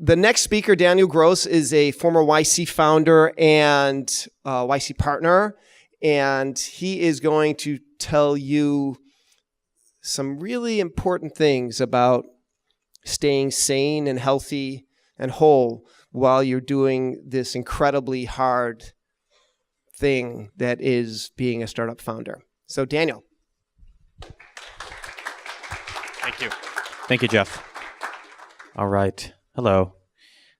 The next speaker, Daniel Gross, is a former YC founder and YC partner, and he is going to tell you some really important things about staying sane and healthy and whole while you're doing this incredibly hard thing that is being a startup founder. So, Daniel. Thank you. Thank you, Jeff. All right. Hello.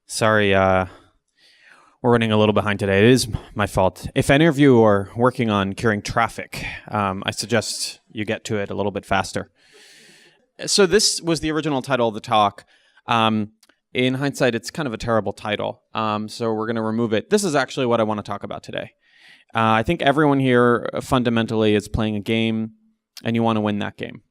Sorry, we're running a little behind today. It is my fault. If any of you are working on curing traffic, I suggest you get to it a little bit faster. So this was the original title of the talk. In hindsight, it's kind of a terrible title, so we're going to remove it. This is actually what I want to talk about today. I think everyone here fundamentally is playing a game, and you want to win that game.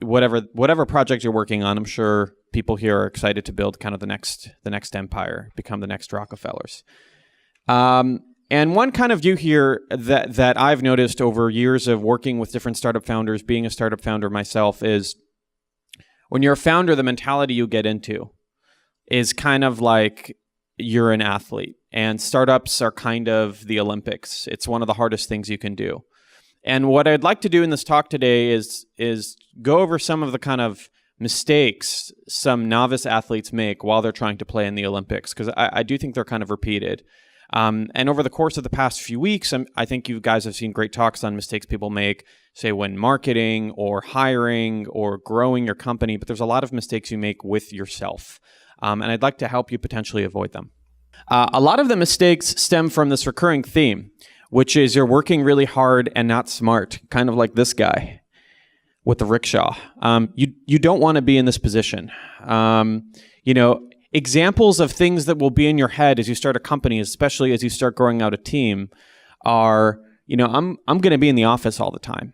Whatever project you're working on, I'm sure people here are excited to build kind of the next empire, become the next Rockefellers. And one kind of view here that I've noticed over years of working with different startup founders, being a startup founder myself, is when you're a founder, the mentality you get into is kind of like you're an athlete, and startups are kind of the Olympics. It's one of the hardest things you can do. And what I'd like to do in this talk today is go over some of the kind of mistakes some novice athletes make while they're trying to play in the Olympics, because I do think they're kind of repeated. And over the course of the past few weeks, I think you guys have seen great talks on mistakes people make, say when marketing or hiring or growing your company, but there's a lot of mistakes you make with yourself. And I'd like to help you potentially avoid them. A lot of the mistakes stem from this recurring theme, which is you're working really hard and not smart, kind of like this guy with the rickshaw. You don't want to be in this position. Examples of things that will be in your head as you start a company, especially as you start growing out a team, are, I'm going to be in the office all the time,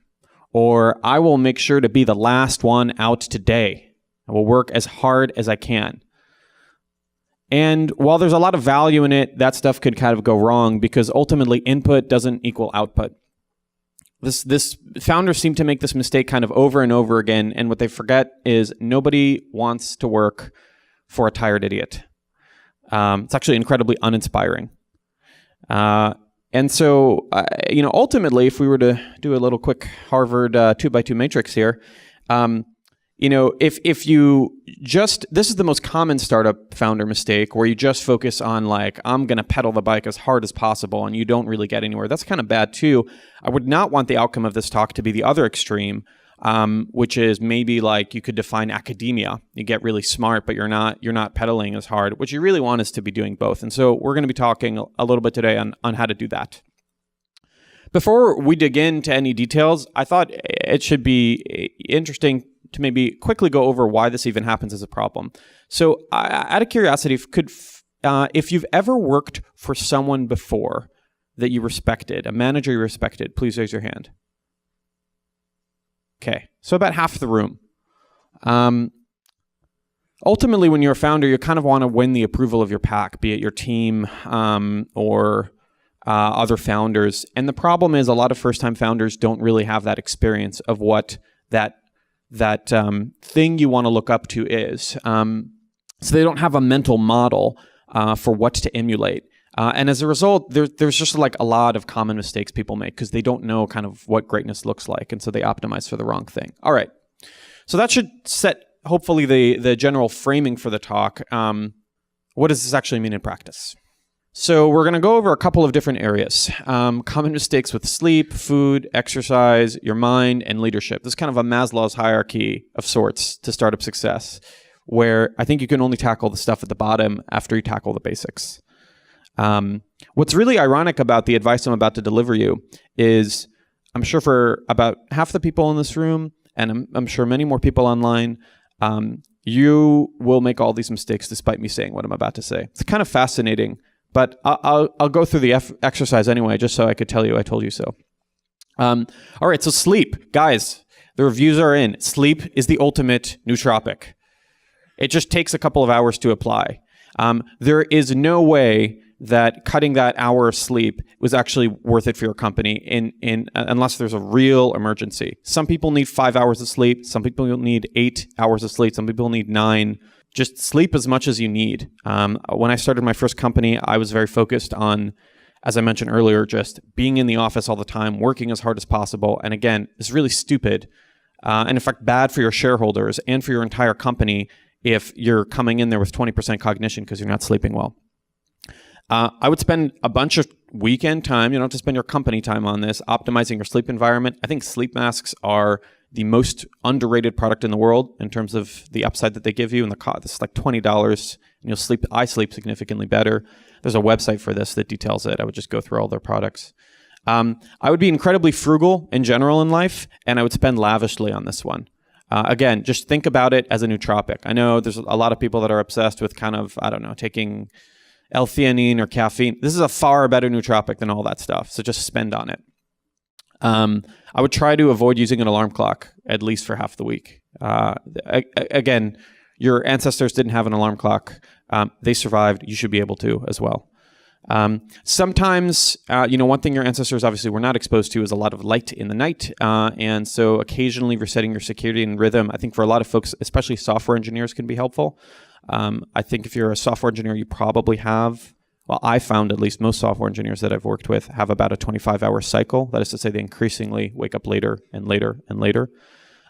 or I will make sure to be the last one out today. I will work as hard as I can. And while there's a lot of value in it, that stuff could kind of go wrong because ultimately input doesn't equal output. This founders seem to make this mistake kind of over and over again, and what they forget is nobody wants to work for a tired idiot. It's actually incredibly uninspiring. And so, ultimately, if we were to do a little quick Harvard 2x2 matrix here, if you just, this is the most common startup founder mistake where you just focus on I'm going to pedal the bike as hard as possible and you don't really get anywhere. That's kind of bad too. I would not want the outcome of this talk to be the other extreme, which is maybe you could define academia. You get really smart, but you're not pedaling as hard. What you really want is to be doing both. And so we're going to be talking a little bit today on how to do that. Before we dig into any details, I thought it should be interesting to maybe quickly go over why this even happens as a problem. So out of curiosity, if you've ever worked for someone before that you respected, a manager you respected, please raise your hand. Okay, so about half the room. Ultimately, when you're a founder, you kind of want to win the approval of your pack, be it your team or other founders. And the problem is a lot of first-time founders don't really have that experience of what that thing you want to look up to is. So they don't have a mental model for what to emulate. And as a result, there's just a lot of common mistakes people make because they don't know kind of what greatness looks like. And so they optimize for the wrong thing. All right. So that should set, hopefully, the general framing for the talk. What does this actually mean in practice? So we're going to go over a couple of different areas. Common mistakes with sleep, food, exercise, your mind, and leadership. This is kind of a Maslow's hierarchy of sorts to startup success, where I think you can only tackle the stuff at the bottom after you tackle the basics. What's really ironic about the advice I'm about to deliver you is I'm sure for about half the people in this room, and I'm sure many more people online, you will make all these mistakes despite me saying what I'm about to say. It's kind of fascinating. But I'll go through the exercise anyway, just so I could tell you I told you so. All right, so sleep. Guys, the reviews are in. Sleep is the ultimate nootropic. It just takes a couple of hours to apply. There is no way that cutting that hour of sleep was actually worth it for your company unless there's a real emergency. Some people need 5 hours of sleep. Some people need 8 hours of sleep. Some people need 9. just sleep as much as you need. When I started my first company, I was very focused on, as I mentioned earlier, just being in the office all the time, working as hard as possible. And again, it's really stupid and in fact bad for your shareholders and for your entire company if you're coming in there with 20% cognition because you're not sleeping well. I would spend a bunch of weekend time, you don't have to spend your company time on this, optimizing your sleep environment. I think sleep masks are the most underrated product in the world in terms of the upside that they give you, and the cost. It's like $20, and I sleep significantly better. There's a website for this that details it. I would just go through all their products. I would be incredibly frugal in general in life, and I would spend lavishly on this one. Again, just think about it as a nootropic. I know there's a lot of people that are obsessed with kind of, taking L-theanine or caffeine. This is a far better nootropic than all that stuff, so just spend on it. I would try to avoid using an alarm clock, at least for half the week. Again, your ancestors didn't have an alarm clock. They survived. You should be able to as well. Sometimes, one thing your ancestors obviously were not exposed to is a lot of light in the night. And so occasionally resetting your circadian rhythm, I think for a lot of folks, especially software engineers, can be helpful. I think if you're a software engineer, you probably have, I found at least most software engineers that I've worked with have about a 25-hour cycle. That is to say, they increasingly wake up later and later and later.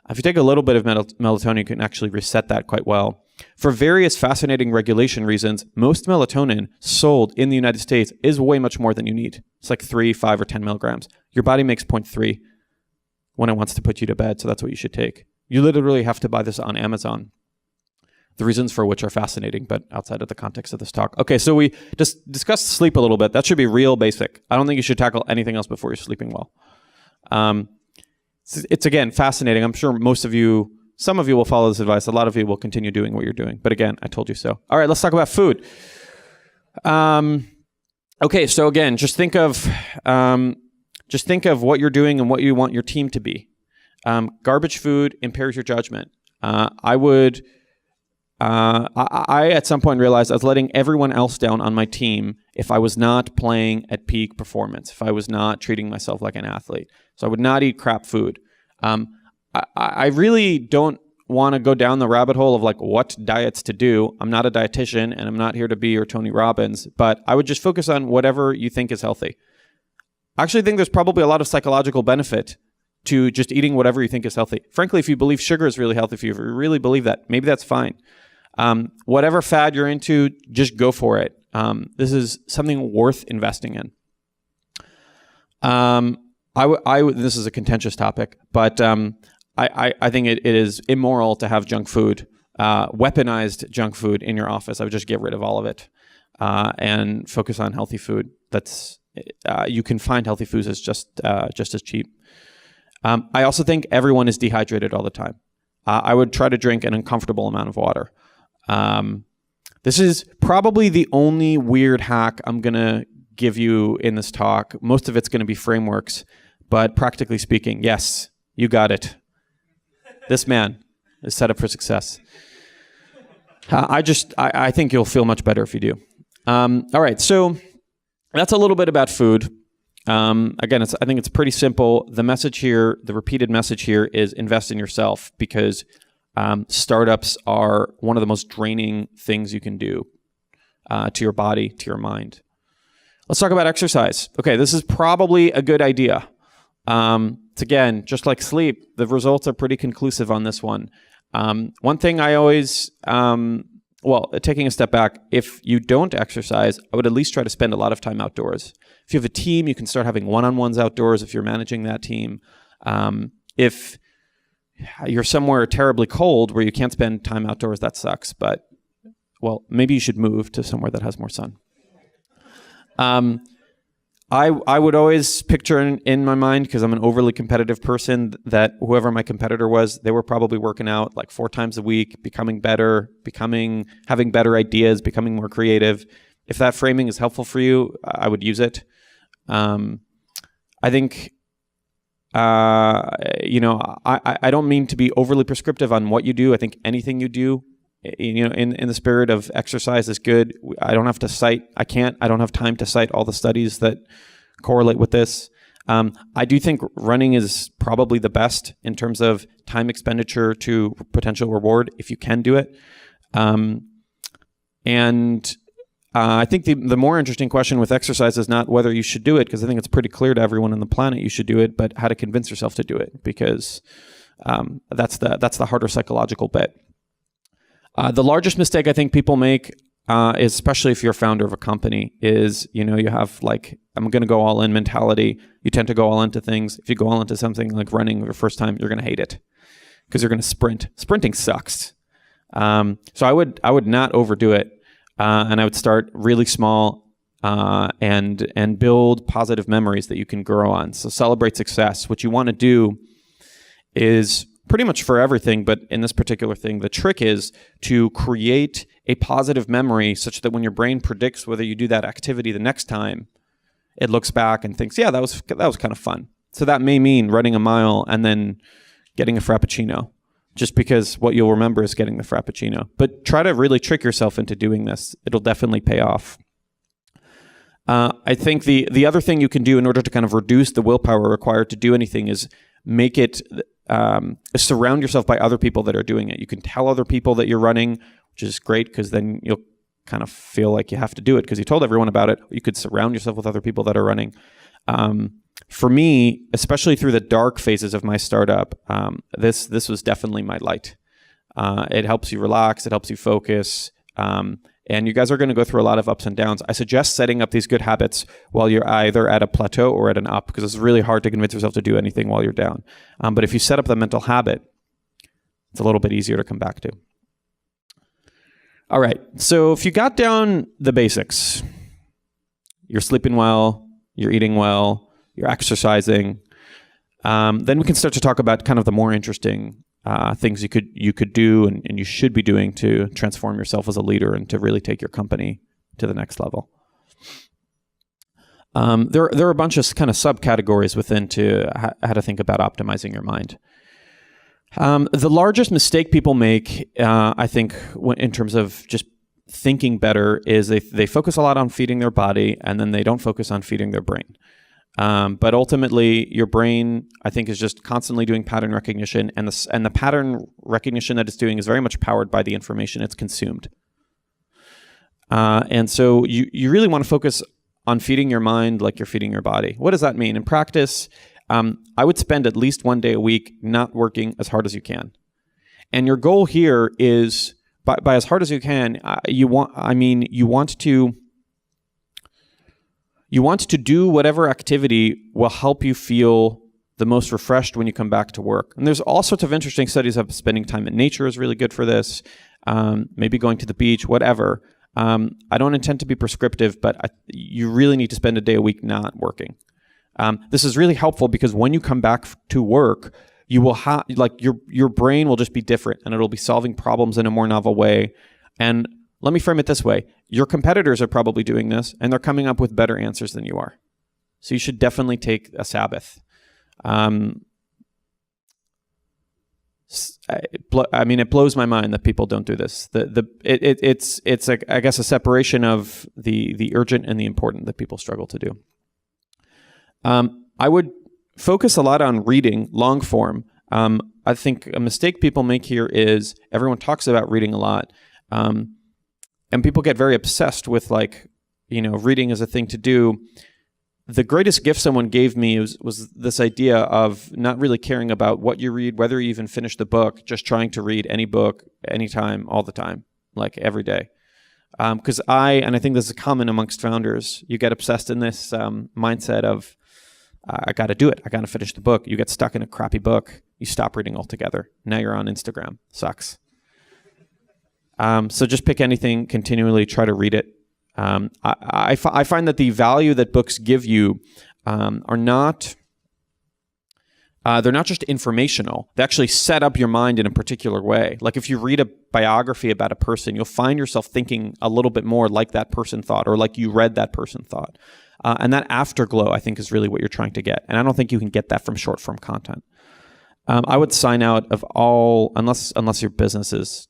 If you take a little bit of melatonin, you can actually reset that quite well. For various fascinating regulation reasons, most melatonin sold in the United States is way much more than you need. It's like 3, 5, or 10 milligrams. Your body makes 0.3 when it wants to put you to bed, so that's what you should take. You literally have to buy this on Amazon. The reasons for which are fascinating, but outside of the context of this talk. Okay, so we just discussed sleep a little bit. That should be real basic. I don't think you should tackle anything else before you're sleeping well. It's again, fascinating. I'm sure some of you will follow this advice. A lot of you will continue doing what you're doing. But again, I told you so. All right, let's talk about food. Okay, so again, just think of what you're doing and what you want your team to be. Garbage food impairs your judgment. I at some point realized I was letting everyone else down on my team if I was not playing at peak performance, if I was not treating myself like an athlete. So I would not eat crap food. I really don't want to go down the rabbit hole of like what diets to do. I'm not a dietitian and I'm not here to be your Tony Robbins, but I would just focus on whatever you think is healthy. I actually think there's probably a lot of psychological benefit to just eating whatever you think is healthy. Frankly, if you believe sugar is really healthy for you, if you really believe that, maybe that's fine. Whatever fad you're into, just go for it. This is something worth investing in. This is a contentious topic, but I think it is immoral to have junk food, weaponized junk food in your office. I would just get rid of all of it and focus on healthy food. You can find healthy foods as just as cheap. I also think everyone is dehydrated all the time. I would try to drink an uncomfortable amount of water. This is probably the only weird hack I'm going to give you in this talk. Most of it's going to be frameworks, but practically speaking, yes, you got it. This man is set up for success. I think you'll feel much better if you do. All right, so that's a little bit about food. Again, I think it's pretty simple. The message here, the repeated message here is invest in yourself because startups are one of the most draining things you can do to your body, to your mind. Let's talk about exercise. Okay, this is probably a good idea. It's again, just like sleep, the results are pretty conclusive on this one. One thing I always, taking a step back, if you don't exercise, I would at least try to spend a lot of time outdoors. If you have a team, you can start having one-on-ones outdoors if you're managing that team. If you're somewhere terribly cold where you can't spend time outdoors, that sucks. But, maybe you should move to somewhere that has more sun. I would always picture in my mind, because I'm an overly competitive person, that whoever my competitor was, they were probably working out like 4 times a week, becoming better, having better ideas, becoming more creative. If that framing is helpful for you, I would use it. I think, I don't mean to be overly prescriptive on what you do. I think anything you do, in the spirit of exercise is good. I don't have time to cite all the studies that correlate with this. I do think running is probably the best in terms of time expenditure to potential reward if you can do it. I think the more interesting question with exercise is not whether you should do it, because I think it's pretty clear to everyone on the planet you should do it, but how to convince yourself to do it, because that's the harder psychological bit. The largest mistake I think people make, especially if you're a founder of a company, is you have like, I'm going to go all in mentality. You tend to go all into things. If you go all into something like running your first time, you're going to hate it because you're going to sprint. Sprinting sucks. So I would not overdo it. And I would start really small and build positive memories that you can grow on. So celebrate success. What you want to do is pretty much for everything, but in this particular thing, the trick is to create a positive memory such that when your brain predicts whether you do that activity the next time, it looks back and thinks, yeah, that was kind of fun. So that may mean running a mile and then getting a Frappuccino, just because what you'll remember is getting the Frappuccino. But try to really trick yourself into doing this. It'll definitely pay off. I think the other thing you can do in order to kind of reduce the willpower required to do anything is make it, surround yourself by other people that are doing it. You can tell other people that you're running, which is great because then you'll kind of feel like you have to do it because you told everyone about it. You could surround yourself with other people that are running. For me, especially through the dark phases of my startup, this was definitely my light. It helps you relax. It helps you focus. And you guys are going to go through a lot of ups and downs. I suggest setting up these good habits while you're either at a plateau or at an up, because it's really hard to convince yourself to do anything while you're down. But if you set up the mental habit, it's a little bit easier to come back to. All right. So if you got down the basics, you're sleeping well, you're eating well, you're exercising, then we can start to talk about kind of the more interesting things you could do and you should be doing to transform yourself as a leader and to really take your company to the next level. There are a bunch of kind of subcategories within to how to think about optimizing your mind. The largest mistake people make, I think, in terms of just thinking better, is they focus a lot on feeding their body and then they don't focus on feeding their brain. But ultimately, your brain, I think, is just constantly doing pattern recognition, and the pattern recognition that it's doing is very much powered by the information it's consumed. And so you really want to focus on feeding your mind like you're feeding your body. What does that mean? In practice, I would spend at least one day a week not working as hard as you can. And your goal here is, by as hard as you can, you want to do whatever activity will help you feel the most refreshed when you come back to work. And there's all sorts of interesting studies of spending time in nature is really good for this. Maybe going to the beach, whatever. I don't intend to be prescriptive, but you really need to spend a day a week not working. This is really helpful because when you come back to work, you will have, like, your brain will just be different and it'll be solving problems in a more novel way. And let me frame it this way. Your competitors are probably doing this and they're coming up with better answers than you are. So you should definitely take a Sabbath. It blows my mind that people don't do this. It's like, I guess, a separation of the urgent and the important that people struggle to do. I would focus a lot on reading long form. I think a mistake people make here is everyone talks about reading a lot. And people get very obsessed with, like, reading as a thing to do. The greatest gift someone gave me was this idea of not really caring about what you read, whether you even finish the book, just trying to read any book, anytime, all the time, like every day. Because I think this is common amongst founders, you get obsessed in this mindset of, I got to do it. I got to finish the book. You get stuck in a crappy book. You stop reading altogether. Now you're on Instagram. Sucks. So just pick anything, continually try to read it. I find that the value that books give you are not, they're not just informational. They actually set up your mind in a particular way. Like if you read a biography about a person, you'll find yourself thinking a little bit more like that person thought, or like you read that person thought. And that afterglow, I think, is really what you're trying to get. And I don't think you can get that from short form content. I would sign out of all, unless your business is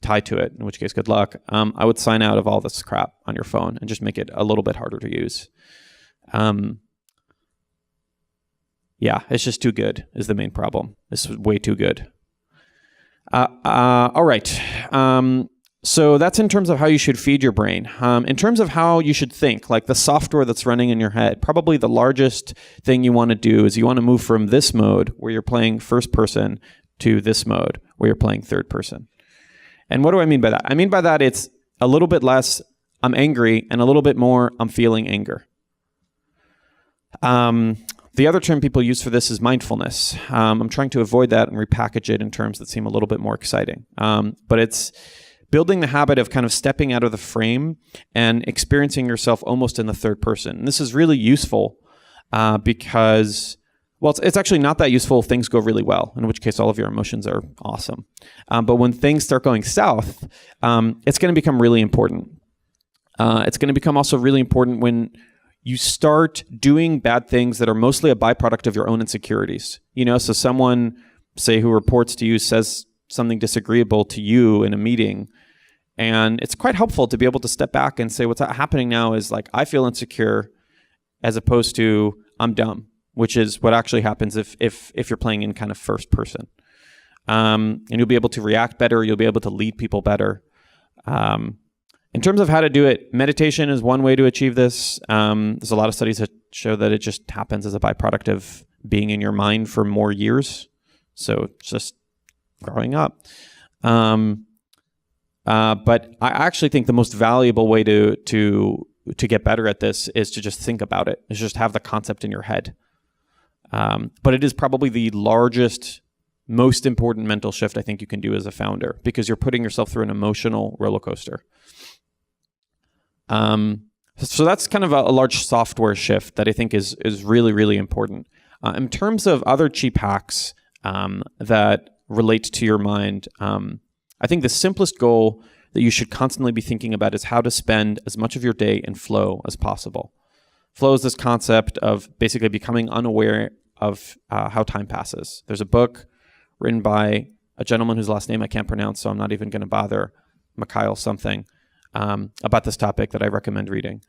tied to it, in which case, good luck. I would sign out of all this crap on your phone and just make it a little bit harder to use. Yeah, it's just too good is the main problem. This is way too good. All right. So that's in terms of how you should feed your brain. In terms of how you should think, like the software that's running in your head, probably the largest thing you want to do is you want to move from this mode where you're playing first person to this mode where you're playing third person. And what do I mean by that? I mean by that it's a little bit less I'm angry and a little bit more I'm feeling anger. The other term people use for this is mindfulness. I'm trying to avoid that and repackage it in terms that seem a little bit more exciting. But it's building the habit of kind of stepping out of the frame and experiencing yourself almost in the third person. And this is really useful because, well, it's actually not that useful if things go really well, in which case all of your emotions are awesome. But when things start going south, it's going to become really important. It's going to become also really important when you start doing bad things that are mostly a byproduct of your own insecurities. You know, so someone, say, who reports to you says something disagreeable to you in a meeting, and it's quite helpful to be able to step back and say, what's happening now is like, I feel insecure, as opposed to I'm dumb, which is what actually happens if you're playing in kind of first person. And you'll be able to react better. You'll be able to lead people better. In terms of how to do it, meditation is one way to achieve this. There's a lot of studies that show that it just happens as a byproduct of being in your mind for more years. So it's just growing up. But I actually think the most valuable way to get better at this is to just think about it. Is just have the concept in your head. But it is probably the largest, most important mental shift I think you can do as a founder, because you're putting yourself through an emotional roller coaster. So that's kind of a large software shift that I think is really, really important. In terms of other cheap hacks that relate to your mind, I think the simplest goal that you should constantly be thinking about is how to spend as much of your day in flow as possible. Flow is this concept of basically becoming unaware of how time passes. There's a book written by a gentleman whose last name I can't pronounce, so I'm not even going to bother, Mikhail something, about this topic that I recommend reading.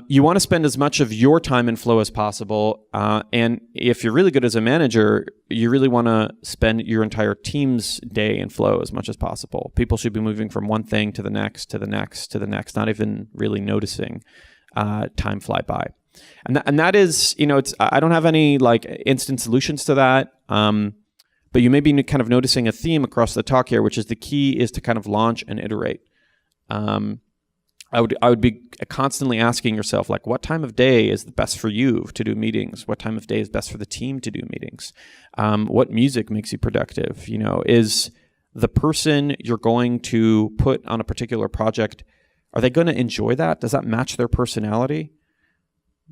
You want to spend as much of your time in flow as possible. And if you're really good as a manager, you really want to spend your entire team's day in flow as much as possible. People should be moving from one thing to the next, to the next, to the next, not even really noticing time fly by. And that is, you know, I don't have any like instant solutions to that. But you may be kind of noticing a theme across the talk here, which is the key is to kind of launch and iterate. I would be constantly asking yourself, like, what time of day is the best for you to do meetings? What time of day is best for the team to do meetings? What music makes you productive? You know, is the person you're going to put on a particular project, are they going to enjoy that? Does that match their personality?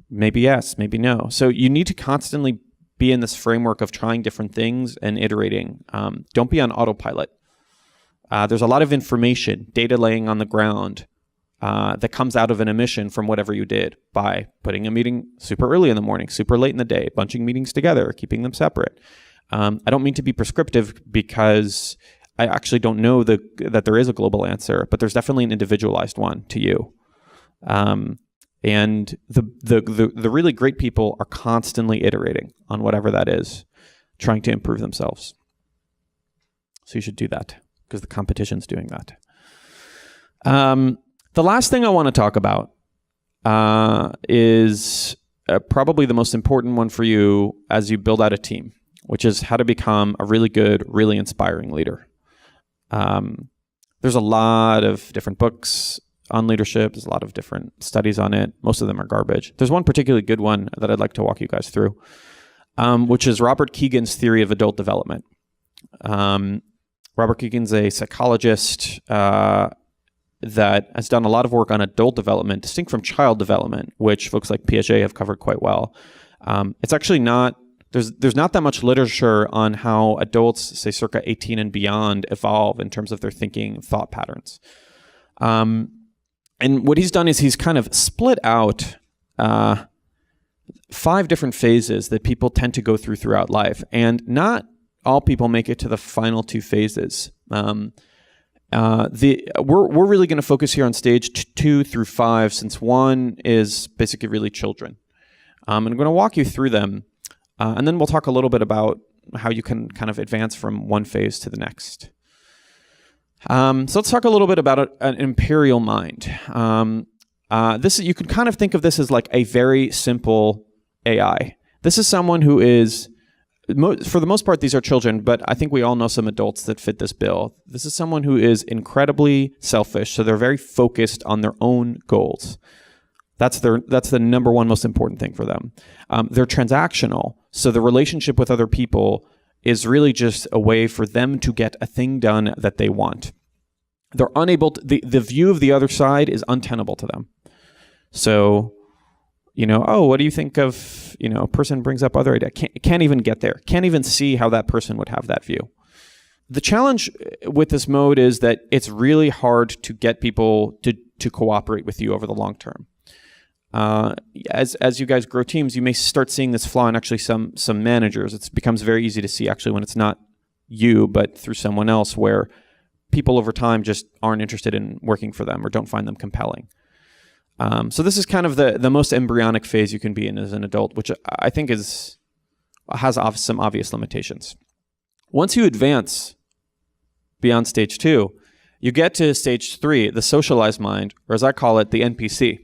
Maybe yes, maybe no. So you need to constantly be in this framework of trying different things and iterating. Don't be on autopilot. There's a lot of information, data laying on the ground, that comes out of an emission from whatever you did by putting a meeting super early in the morning, super late in the day, bunching meetings together, keeping them separate. I don't mean to be prescriptive because I actually don't know that there is a global answer, but there's definitely an individualized one to you. And the really great people are constantly iterating on whatever that is, trying to improve themselves. So you should do that because the competition's doing that. The last thing I want to talk about is probably the most important one for you as you build out a team, which is how to become a really good, really inspiring leader. There's a lot of different books on leadership. There's a lot of different studies on it. Most of them are garbage. There's one particularly good one that I'd like to walk you guys through, which is Robert Kegan's theory of adult development. Robert Kegan's a psychologist that has done a lot of work on adult development, distinct from child development, which folks like Piaget have covered quite well. It's actually not, there's not that much literature on how adults, say circa 18 and beyond, evolve in terms of their thinking, thought patterns. And what he's done is he's kind of split out 5 different phases that people tend to go through throughout life. And not all people make it to the final 2 phases. We're really going to focus here on stage 2 through 5, since 1 is basically really children. I'm going to walk you through them, and then we'll talk a little bit about how you can kind of advance from one phase to the next. So let's talk a little bit about an imperial mind. This you could kind of think of this as like a very simple AI. This is someone who is, for the most part, these are children, but I think we all know some adults that fit this bill. This is someone who is incredibly selfish, so they're very focused on their own goals. That's the number one most important thing for them. They're transactional, so the relationship with other people is really just a way for them to get a thing done that they want. They're unable to, the view of the other side is untenable to them. So, what do you think of, a person brings up other idea, can't even get there, can't even see how that person would have that view. The challenge with this mode is that it's really hard to get people to cooperate with you over the long term. As you guys grow teams, you may start seeing this flaw in actually some managers. It becomes very easy to see actually when it's not you, but through someone else, where people over time just aren't interested in working for them or don't find them compelling. So this is kind of the most embryonic phase you can be in as an adult, which I think has some obvious limitations. Once you advance beyond stage 2, you get to stage 3, the socialized mind, or as I call it, the NPC,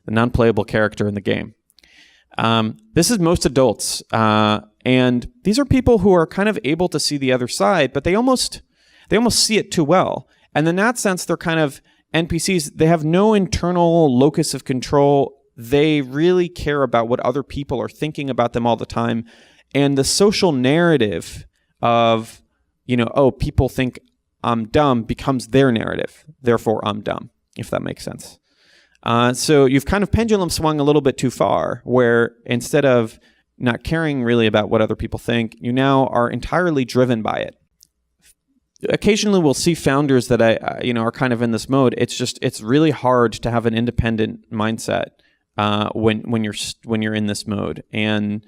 the non-playable character in the game. This is most adults, and these are people who are kind of able to see the other side, but they almost see it too well. And in that sense, they're kind of NPCs. They have no internal locus of control. They really care about what other people are thinking about them all the time. And the social narrative of, people think I'm dumb becomes their narrative. Therefore, I'm dumb, if that makes sense. So you've kind of pendulum swung a little bit too far, where instead of not caring really about what other people think, you now are entirely driven by it. Occasionally we'll see founders that are kind of in this mode. It's really hard to have an independent mindset when you're in this mode. And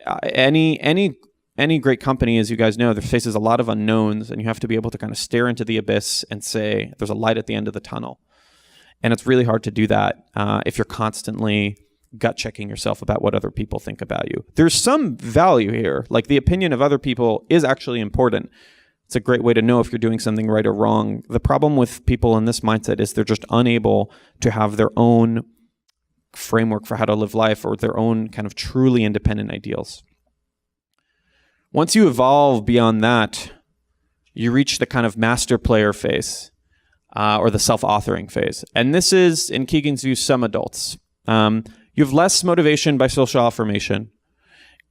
any great company, as you guys know, there faces a lot of unknowns, and you have to be able to kind of stare into the abyss and say there's a light at the end of the tunnel. And it's really hard to do that if you're constantly gut checking yourself about what other people think about you. There's some value here, like the opinion of other people is actually important. It's a great way to know if you're doing something right or wrong. The problem with people in this mindset is they're just unable to have their own framework for how to live life or their own kind of truly independent ideals. Once you evolve beyond that, you reach the kind of master player phase, or the self-authoring phase. And this is, in Keegan's view, some adults. You have less motivation by social affirmation,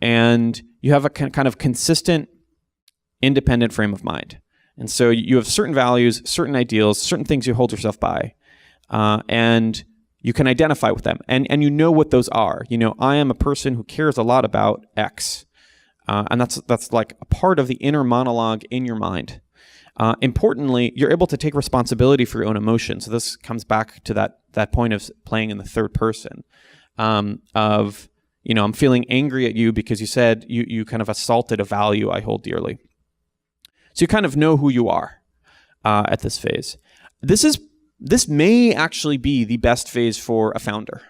and you have a kind of consistent, independent frame of mind. And so you have certain values, certain ideals, certain things you hold yourself by, and you can identify with them. And you know what those are. I am a person who cares a lot about X. And that's like a part of the inner monologue in your mind. Importantly, you're able to take responsibility for your own emotions. So this comes back to that point of playing in the third person, of, I'm feeling angry at you because you said you kind of assaulted a value I hold dearly. So you kind of know who you are at this phase. This may actually be the best phase for a founder,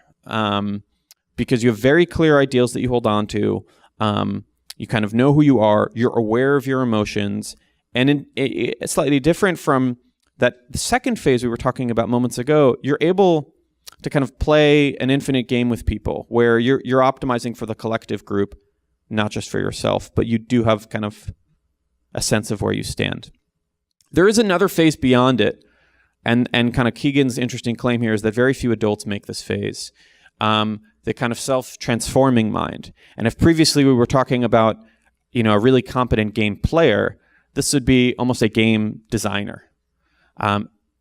because you have very clear ideals that you hold on to. You kind of know who you are. You're aware of your emotions. And it's slightly different from the second phase we were talking about moments ago. You're able to kind of play an infinite game with people where you're optimizing for the collective group, not just for yourself, but you do have kind of a sense of where you stand. There is another phase beyond it, and kind of Keegan's interesting claim here is that very few adults make this phase, the kind of self-transforming mind. And if previously we were talking about, a really competent game player, this would be almost a game designer.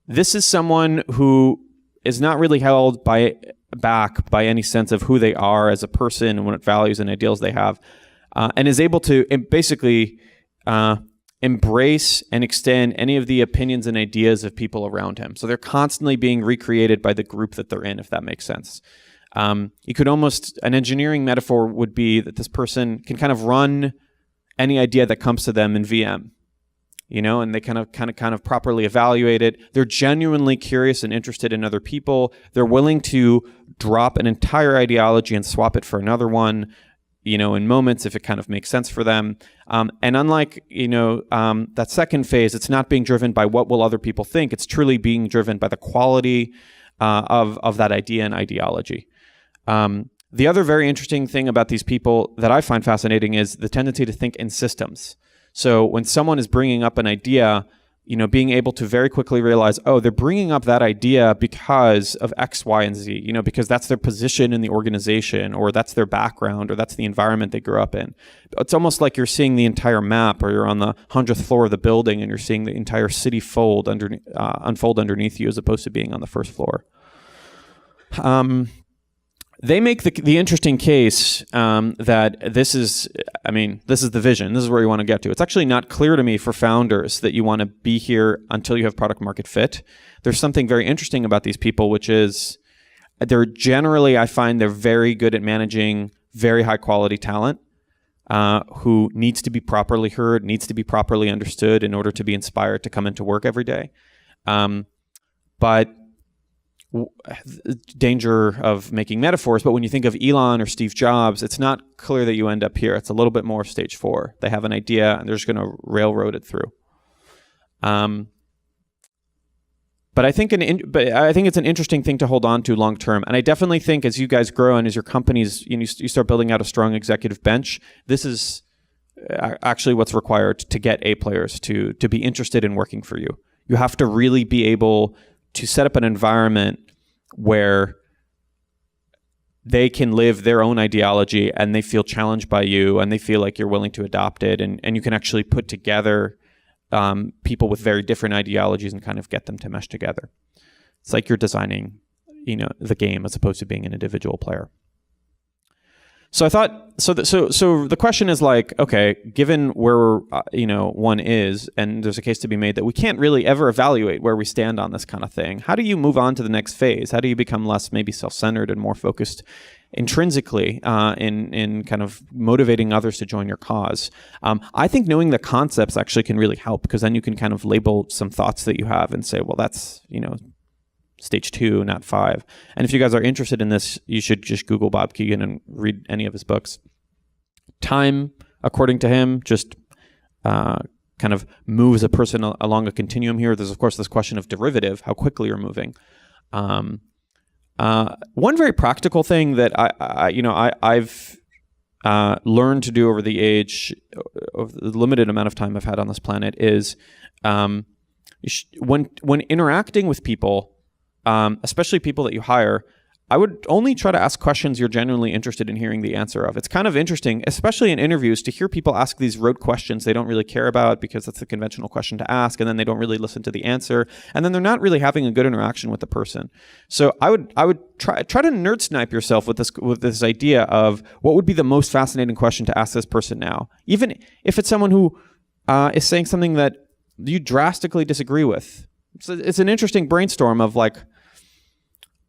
This is someone who is not really held back by any sense of who they are as a person and what values and ideals they have, and is able to basically embrace and extend any of the opinions and ideas of people around him. So they're constantly being recreated by the group that they're in, if that makes sense. You could almost, an engineering metaphor would be that this person can kind of run any idea that comes to them in VM, and they kind of properly evaluate it. They're genuinely curious and interested in other people. They're willing to drop an entire ideology and swap it for another one. in moments if it kind of makes sense for them. And unlike, that second phase, it's not being driven by what will other people think. It's truly being driven by the quality of that idea and ideology. The other very interesting thing about these people that I find fascinating is the tendency to think in systems. So when someone is bringing up an idea, being able to very quickly realize, they're bringing up that idea because of X, Y, and Z, because that's their position in the organization, or that's their background, or that's the environment they grew up in. It's almost like you're seeing the entire map, or you're on the 100th floor of the building and you're seeing the entire city unfold underneath you, as opposed to being on the first floor. They make the interesting case that this is the vision. This is where you want to get to. It's actually not clear to me for founders that you want to be here until you have product market fit. There's something very interesting about these people, which is I find they're very good at managing very high quality talent who needs to be properly heard, needs to be properly understood in order to be inspired to come into work every day. But danger of making metaphors, but when you think of Elon or Steve Jobs, it's not clear that you end up here. It's a little bit more stage 4. They have an idea and they're just going to railroad it through. But I think it's an interesting thing to hold on to long term. And I definitely think as you guys grow and as your companies, you start building out a strong executive bench, this is actually what's required to get A players to be interested in working for you. You have to really be able to set up an environment where they can live their own ideology and they feel challenged by you and they feel like you're willing to adopt it, and you can actually put together people with very different ideologies and kind of get them to mesh together. It's like you're designing, the game as opposed to being an individual player. So I thought, so the question is like, okay, given where one is, and there's a case to be made that we can't really ever evaluate where we stand on this kind of thing. How do you move on to the next phase? How do you become less maybe self-centered and more focused intrinsically in kind of motivating others to join your cause? I think knowing the concepts actually can really help, because then you can kind of label some thoughts that you have and say, well, that's stage 2, not 5. And if you guys are interested in this, you should just Google Bob Kegan and read any of his books. Time, according to him, just kind of moves a person along a continuum here. There's, of course, this question of derivative, how quickly you're moving. One very practical thing that I've learned to do over the age of the limited amount of time I've had on this planet is when interacting with people, especially people that you hire, I would only try to ask questions you're genuinely interested in hearing the answer of. It's kind of interesting, especially in interviews, to hear people ask these rote questions they don't really care about because that's the conventional question to ask, and then they don't really listen to the answer, and then they're not really having a good interaction with the person. So I would try to nerd snipe yourself with this idea of what would be the most fascinating question to ask this person now, even if it's someone who is saying something that you drastically disagree with. So it's an interesting brainstorm of like,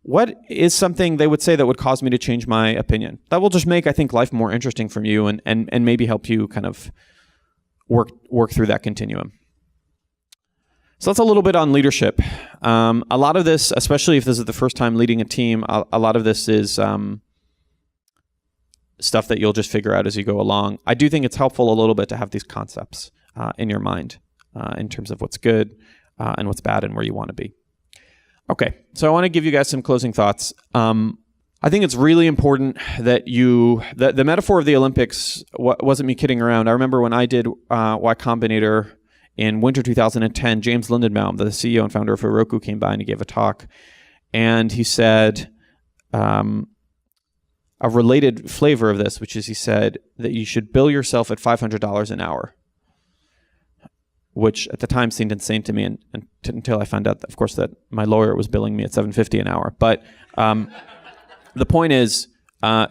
what is something they would say that would cause me to change my opinion? That will just make, I think, life more interesting for you and maybe help you kind of work through that continuum. So that's a little bit on leadership. A lot of this, especially if this is the first time leading a team, a lot of this is stuff that you'll just figure out as you go along. I do think it's helpful a little bit to have these concepts in your mind in terms of what's good and what's bad and where you want to be. Okay, so I want to give you guys some closing thoughts. I think it's really important that the metaphor of the Olympics wasn't me kidding around. I remember when I did Y Combinator in winter 2010, James Lindenbaum, the CEO and founder of Heroku, came by and he gave a talk. And he said a related flavor of this, which is he said that you should bill yourself at $500 an hour, which at the time seemed insane to me until I found out, of course, that my lawyer was billing me at $750 an hour. But the point is,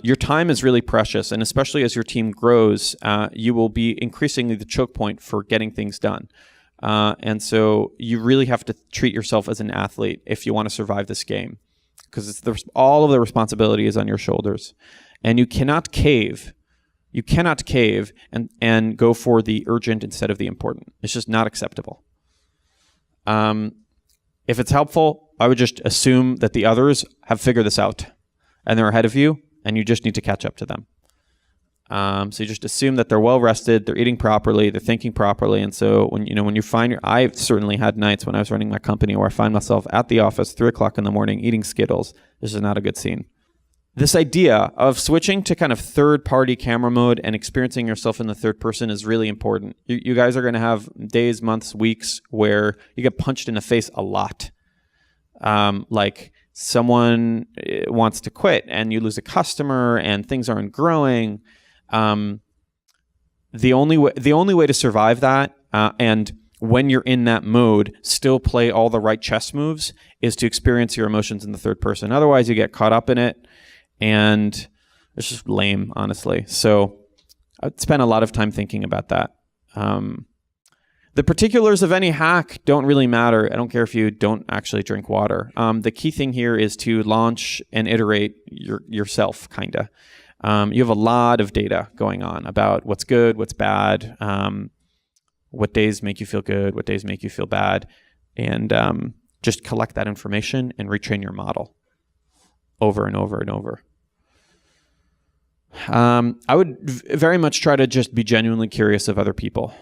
your time is really precious, and especially as your team grows, you will be increasingly the choke point for getting things done. And so you really have to treat yourself as an athlete if you want to survive this game, because all of the responsibility is on your shoulders, and you cannot cave. You cannot cave and go for the urgent instead of the important. It's just not acceptable. If it's helpful, I would just assume that the others have figured this out and they're ahead of you and you just need to catch up to them. So you just assume that they're well rested, they're eating properly, they're thinking properly. And so when you find I've certainly had nights when I was running my company where I find myself at the office 3:00 in the morning eating Skittles. This is not a good scene. This idea of switching to kind of third-party camera mode and experiencing yourself in the third person is really important. You guys are going to have days, months, weeks where you get punched in the face a lot. Like someone wants to quit and you lose a customer and things aren't growing. The only way to survive that and when you're in that mode, still play all the right chess moves is to experience your emotions in the third person. Otherwise, you get caught up in it. And it's just lame, honestly. So I'd spend a lot of time thinking about that. The particulars of any hack don't really matter. I don't care if you don't actually drink water. The key thing here is to launch and iterate yourself, kind of. You have a lot of data going on about what's good, what's bad, what days make you feel good, what days make you feel bad, and just collect that information and retrain your model over and over and over. I would very much try to just be genuinely curious of other people.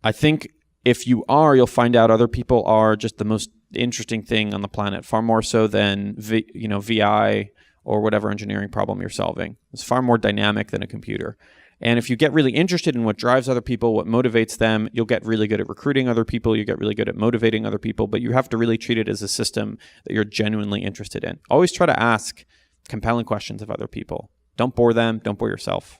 I think if you are, you'll find out other people are just the most interesting thing on the planet, far more so than VI or whatever engineering problem you're solving. It's far more dynamic than a computer. And if you get really interested in what drives other people, what motivates them, you'll get really good at recruiting other people, you get really good at motivating other people, but you have to really treat it as a system that you're genuinely interested in. Always try to ask compelling questions of other people. Don't bore them, don't bore yourself.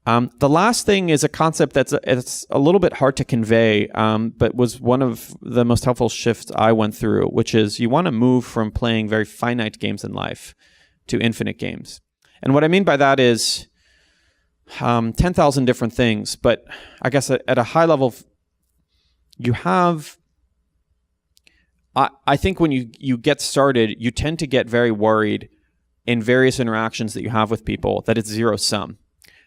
The last thing is a concept it's a little bit hard to convey, but was one of the most helpful shifts I went through, which is you want to move from playing very finite games in life to infinite games. And what I mean by that is 10,000 different things, but I guess at a high level, you have, I think when you get started, you tend to get very worried in various interactions that you have with people that it's zero sum,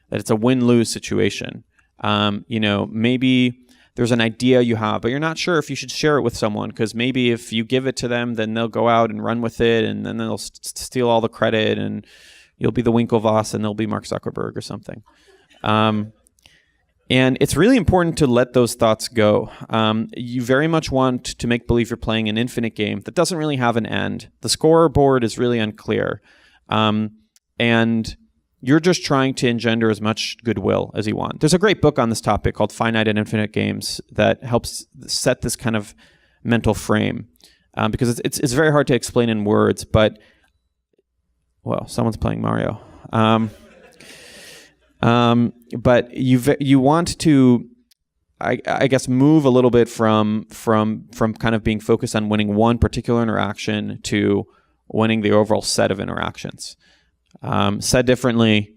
that it's a win-lose situation. Maybe there's an idea you have, but you're not sure if you should share it with someone because maybe if you give it to them, then they'll go out and run with it and then they'll steal all the credit and you'll be the Winklevoss and they'll be Mark Zuckerberg or something. And it's really important to let those thoughts go. You very much want to make believe you're playing an infinite game that doesn't really have an end. The scoreboard is really unclear. And you're just trying to engender as much goodwill as you want. There's a great book on this topic called Finite and Infinite Games that helps set this kind of mental frame. Because it's very hard to explain in words, but well, someone's playing Mario. But you want to, I guess, move a little bit from kind of being focused on winning one particular interaction to winning the overall set of interactions. Said differently,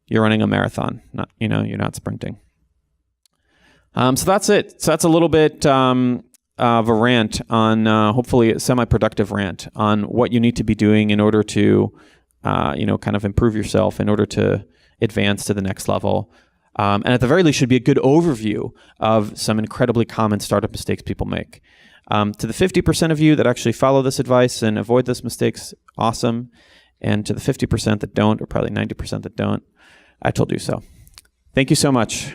you're running a marathon, you're not sprinting. So that's it. So that's a little bit of a rant on, hopefully a semi-productive rant on what you need to be doing in order to, kind of improve yourself, in order to advance to the next level. And at the very least should be a good overview of some incredibly common startup mistakes people make. To the 50% of you that actually follow this advice and avoid those mistakes, awesome. And to the 50% that don't, or probably 90% that don't, I told you so. Thank you so much.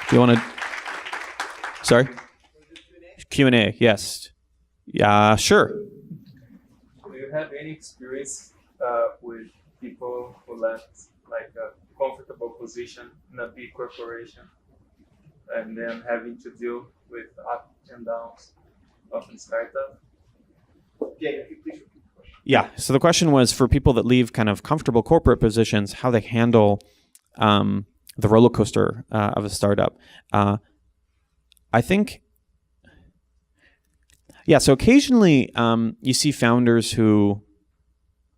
Do you want to? Sorry? Q&A, yes. Yeah, sure. Do you have any experience with people who left like a comfortable position in a big corporation and then having to deal with ups and downs of the startup? Yeah, so the question was for people that leave kind of comfortable corporate positions, how they handle the roller coaster of a startup. I think, so occasionally you see founders who,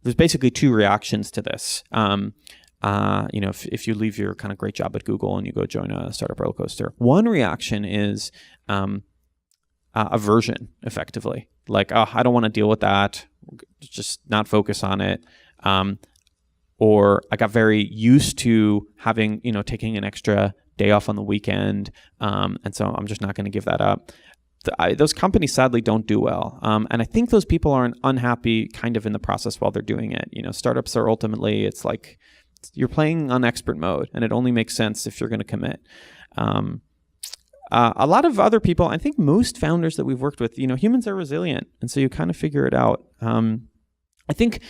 there's basically two reactions to this. If you leave your kind of great job at Google and you go join a startup roller coaster, one reaction is aversion, effectively. Like, I don't want to deal with that. Just not focus on it. Or I got very used to having, taking an extra day off on the weekend. And so I'm just not going to give that up. those companies sadly don't do well. And I think those people are unhappy kind of in the process while they're doing it. Startups are ultimately, it's like you're playing on expert mode, and it only makes sense if you're going to commit. A lot of other people, I think most founders that we've worked with, humans are resilient. And so you kind of figure it out. I think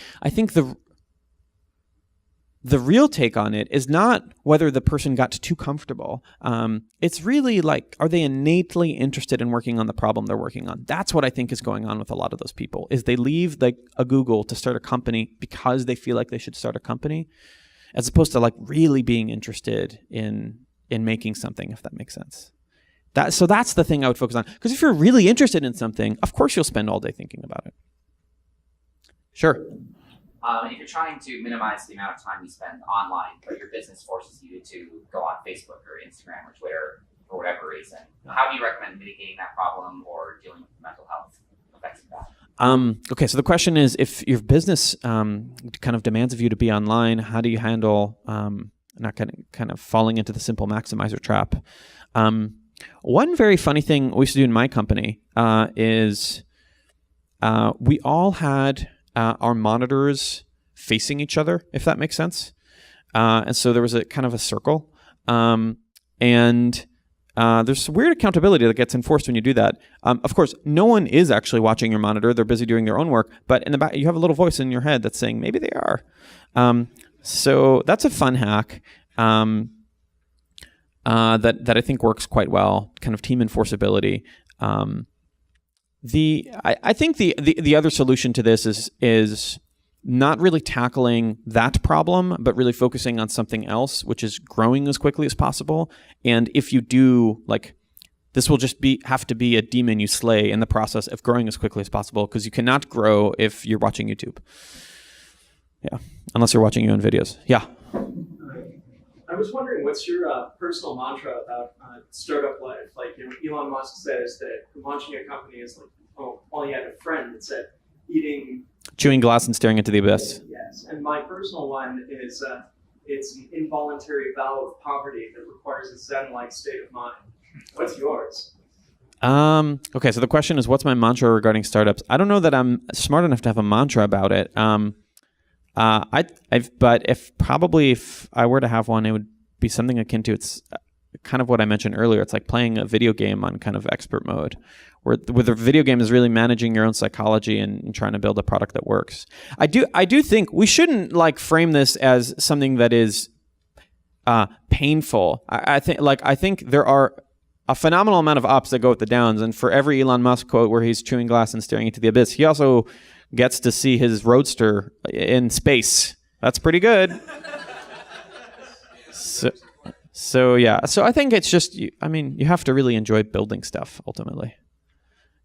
the real take on it is not whether the person got too comfortable. It's really like, are they innately interested in working on the problem they're working on? That's what I think is going on with a lot of those people, is they leave like a Google to start a company because they feel like they should start a company, as opposed to like really being interested in making something, if that makes sense. So that's the thing I would focus on. Because if you're really interested in something, of course you'll spend all day thinking about it. Sure. If you're trying to minimize the amount of time you spend online, but your business forces you to go on Facebook or Instagram or Twitter for whatever reason, how do you recommend mitigating that problem or dealing with mental health effects of that? Okay, so the question is, if your business kind of demands of you to be online, how do you handle not kind of falling into the simple maximizer trap? One very funny thing we used to do in my company is we all had our monitors facing each other, if that makes sense. And so there was a kind of a circle. And there's weird accountability that gets enforced when you do that. Of course, no one is actually watching your monitor. They're busy doing their own work. But in the back, you have a little voice in your head that's saying, maybe they are. So that's a fun hack that I think works quite well, kind of team enforceability. I think the other solution to this is not really tackling that problem, but really focusing on something else, which is growing as quickly as possible. And if you do, like, this will just have to be a demon you slay in the process of growing as quickly as possible, because you cannot grow if you're watching YouTube. Yeah, unless you're watching your own videos. Yeah. I was wondering, what's your personal mantra about startup life? Like, Elon Musk says that launching a company is like, all he had a friend that said chewing glass and staring into the abyss. Yes, and my personal one is it's an involuntary vow of poverty that requires a Zen-like state of mind. What's yours? Okay, so the question is, what's my mantra regarding startups? I don't know that I'm smart enough to have a mantra about it. But if I were to have one, it would be something akin to, it's kind of what I mentioned earlier. It's like playing a video game on kind of expert mode, where the video game is really managing your own psychology and trying to build a product that works. I do think we shouldn't like frame this as something that is painful. I think there are a phenomenal amount of ups that go with the downs, and for every Elon Musk quote where he's chewing glass and staring into the abyss, he also gets to see his roadster in space. That's pretty good. So yeah. So I think it's just, you have to really enjoy building stuff ultimately.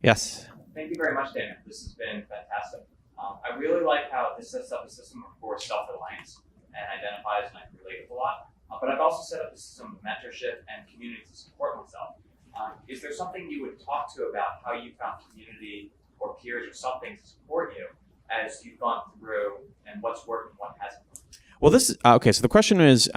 Yes. Thank you very much, Daniel. This has been fantastic. I really like how this sets up a system for self-reliance and identifies and I can relate with a lot. But I've also set up a system of mentorship and community to support myself. Is there something you would talk to about how you found community or peers or something to support you as you've gone through, and what's worked and what hasn't? Well, this is okay. So the question is,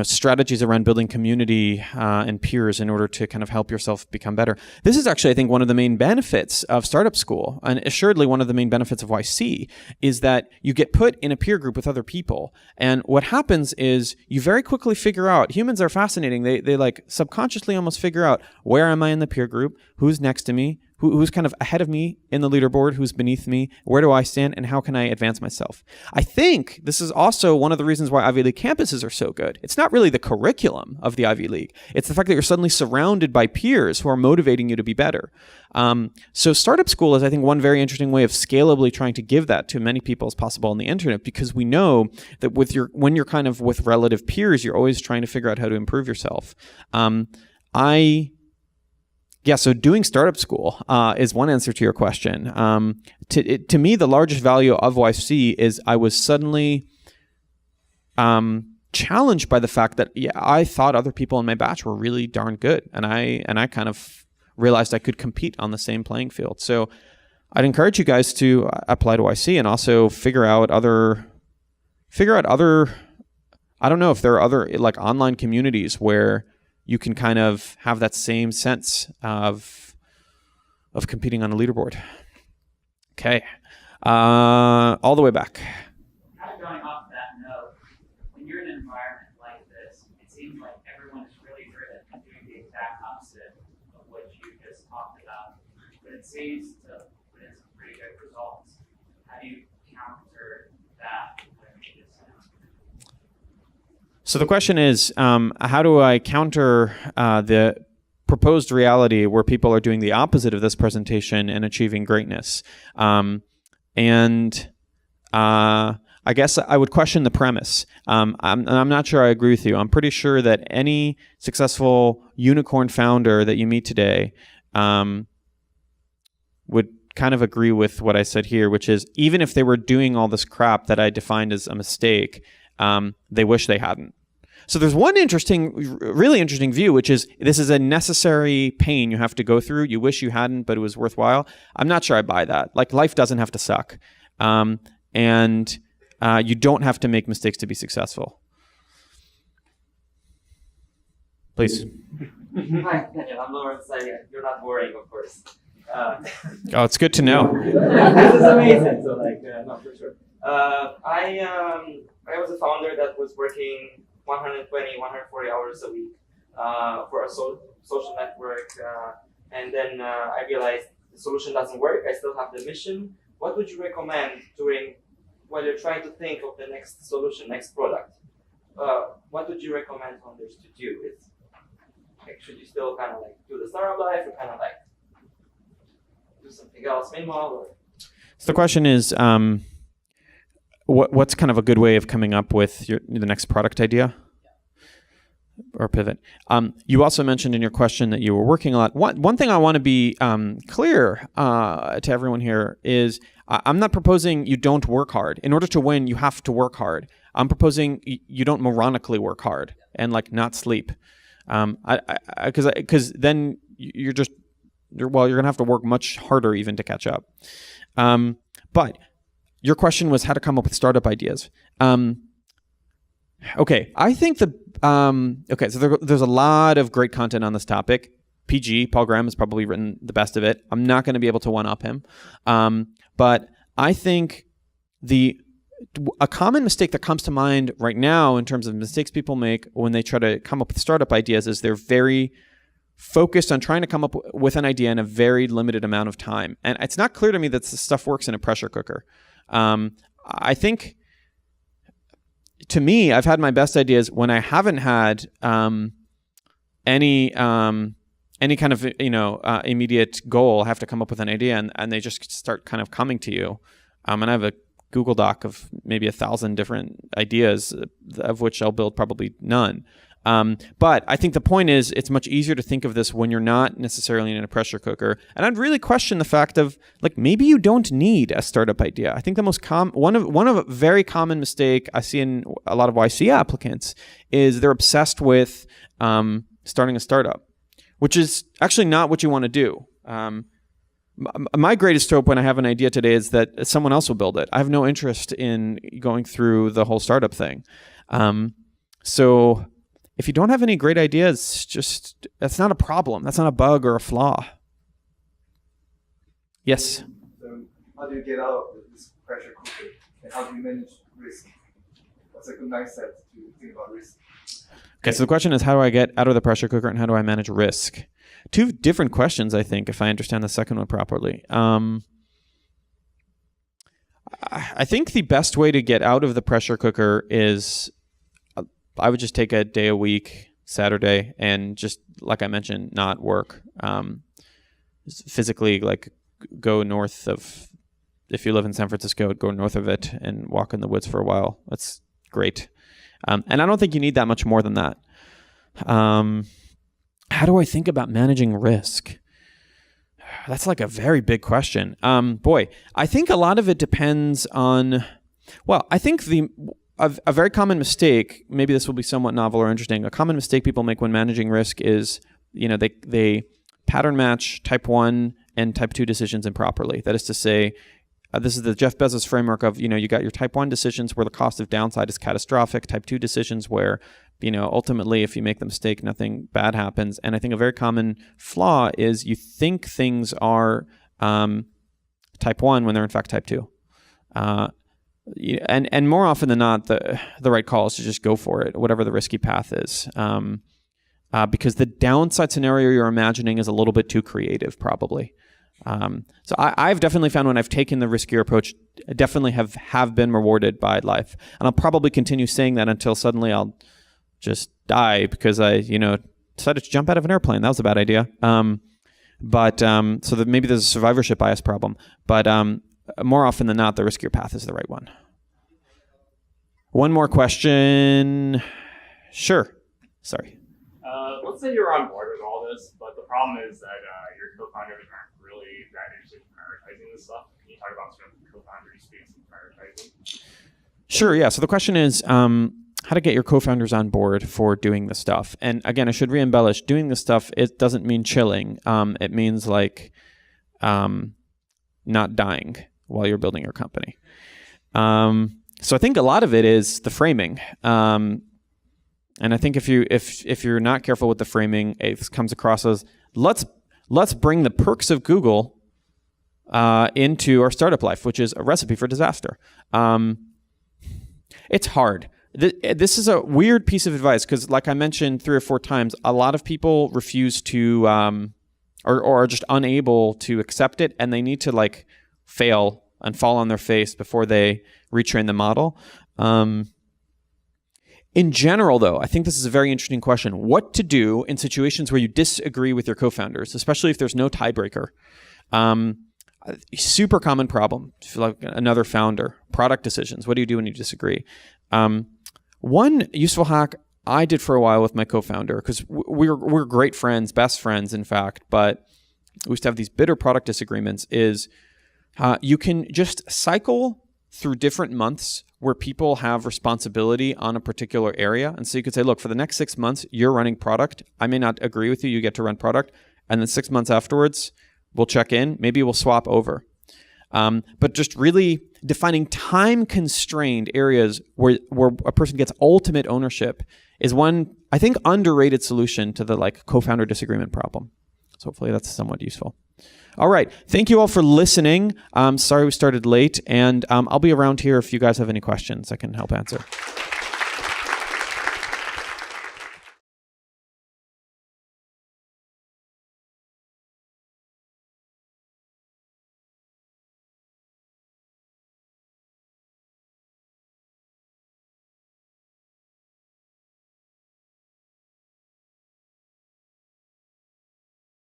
strategies around building community and peers in order to kind of help yourself become better. This is actually, I think, one of the main benefits of Startup School, and assuredly one of the main benefits of YC, is that you get put in a peer group with other people. And what happens is you very quickly figure out, humans are fascinating. They like subconsciously almost figure out, where am I in the peer group? Who's next to me? Who's kind of ahead of me in the leaderboard? Who's beneath me? Where do I stand? And how can I advance myself? I think this is also one of the reasons why Ivy League campuses are so good. It's not really the curriculum of the Ivy League. It's the fact that you're suddenly surrounded by peers who are motivating you to be better. So Startup School is, I think, one very interesting way of scalably trying to give that to many people as possible on the internet, because we know that when you're kind of with relative peers, you're always trying to figure out how to improve yourself. So doing Startup School is one answer to your question. To me, the largest value of YC is I was suddenly challenged by the fact that I thought other people in my batch were really darn good, and I kind of realized I could compete on the same playing field. So I'd encourage you guys to apply to YC and also figure out other. I don't know if there are other like online communities where you can kind of have that same sense of competing on a leaderboard. Okay. All the way back. Kind of going off that note, when you're in an environment like this, it seems like everyone is really driven and doing the exact opposite of what you just talked about. But it seems to put in some pretty good results. How do you counter that? So the question is, how do I counter the proposed reality where people are doing the opposite of this presentation and achieving greatness? I guess I would question the premise. I'm not sure I agree with you. I'm pretty sure that any successful unicorn founder that you meet today would kind of agree with what I said here, which is even if they were doing all this crap that I defined as a mistake, they wish they hadn't. So there's one really interesting view, which is this is a necessary pain you have to go through. You wish you hadn't, but it was worthwhile. I'm not sure I buy that. Like, life doesn't have to suck. And you don't have to make mistakes to be successful. Please. Hi, Daniel. I'm Lawrence. You're not boring, of course. Oh, it's good to know. This is amazing. So, no, for sure. I was a founder that was working 120, 140 hours a week for a social network. And then I realized the solution doesn't work. I still have the mission. What would you recommend doing while you're trying to think of the next solution, next product? What would you recommend founders to do? Should you still kind of do the startup life or kind of do something else meanwhile? Or? So the question is, what's kind of a good way of coming up with the next product idea or pivot? You also mentioned in your question that you were working a lot. One thing I want to be clear to everyone here is I'm not proposing you don't work hard. In order to win, you have to work hard. I'm proposing you don't moronically work hard and not sleep. Because then you're going to have to work much harder even to catch up. But your question was how to come up with startup ideas. Okay, I think so there's a lot of great content on this topic. PG, Paul Graham, has probably written the best of it. I'm not going to be able to one-up him. But I think a common mistake that comes to mind right now in terms of mistakes people make when they try to come up with startup ideas is they're very focused on trying to come up with an idea in a very limited amount of time. And it's not clear to me that this stuff works in a pressure cooker. I think, to me, I've had my best ideas when I haven't had any kind of immediate goal. I have to come up with an idea, and they just start kind of coming to you. And I have a Google Doc of maybe 1,000 different ideas, of which I'll build probably none. But I think the point is it's much easier to think of this when you're not necessarily in a pressure cooker. And I'd really question the fact of maybe you don't need a startup idea. I think the most one of a very common mistake I see in a lot of YC applicants is they're obsessed with starting a startup, which is actually not what you want to do. My greatest hope when I have an idea today is that someone else will build it. I have no interest in going through the whole startup thing. So if you don't have any great ideas, that's not a problem. That's not a bug or a flaw. Yes? So how do you get out of this pressure cooker? And how do you manage risk? What's a good mindset to think about risk? Okay, so the question is, how do I get out of the pressure cooker and how do I manage risk? Two different questions, I think, if I understand the second one properly. I think the best way to get out of the pressure cooker is I would just take a day a week, Saturday, and just, like I mentioned, not work. Physically, go north of, if you live in San Francisco, go north of it and walk in the woods for a while. That's great. And I don't think you need that much more than that. How do I think about managing risk? That's a very big question. I think a lot of it depends on, I think a very common mistake, maybe this will be somewhat novel or interesting, a common mistake people make when managing risk is, they pattern match type 1 and type 2 decisions improperly. That is to say, this is the Jeff Bezos framework of, you got your type 1 decisions where the cost of downside is catastrophic, type 2 decisions where, ultimately if you make the mistake, nothing bad happens. And I think a very common flaw is you think things are type 1 when they're in fact type 2. And more often than not, the right call is to just go for it, whatever the risky path is. Because the downside scenario you're imagining is a little bit too creative, probably. So I've definitely found when I've taken the riskier approach, I definitely have been rewarded by life. And I'll probably continue saying that until suddenly I'll just die because I, decided to jump out of an airplane. That was a bad idea. So that maybe there's a survivorship bias problem. But more often than not, the riskier path is the right one. One more question. Sure. Sorry. Let's say you're on board with all this, but the problem is that your co-founders aren't really that interested in prioritizing this stuff. Can you talk about sort of co-founder experience in prioritizing? Sure, yeah. So the question is how to get your co-founders on board for doing this stuff. And again, I should re-embellish. Doing this stuff, it doesn't mean chilling. It means like not dying while you're building your company. So I think a lot of it is the framing. And I think if you're not careful with the framing, it comes across as let's bring the perks of Google into our startup life, which is a recipe for disaster. It's hard. This is a weird piece of advice because, like I mentioned 3 or 4 times, a lot of people refuse to or are just unable to accept it, and they need to like fail and fall on their face before they retrain the model. In general, though, I think this is a very interesting question. What to do in situations where you disagree with your co-founders, especially if there's no tiebreaker. Super common problem, like another founder. Product decisions. What do you do when you disagree? One useful hack I did for a while with my co-founder, because we're great friends, best friends, in fact, but we used to have these bitter product disagreements, is you can just cycle through different months where people have responsibility on a particular area. And so you could say, look, for the next 6 months, you're running product. I may not agree with you. You get to run product. And then 6 months afterwards, we'll check in. Maybe we'll swap over. But just really defining time-constrained areas where a person gets ultimate ownership is one, I think, underrated solution to the like co-founder disagreement problem. So hopefully that's somewhat useful. All right. Thank you all for listening. Sorry we started late, and I'll be around here if you guys have any questions I can help answer.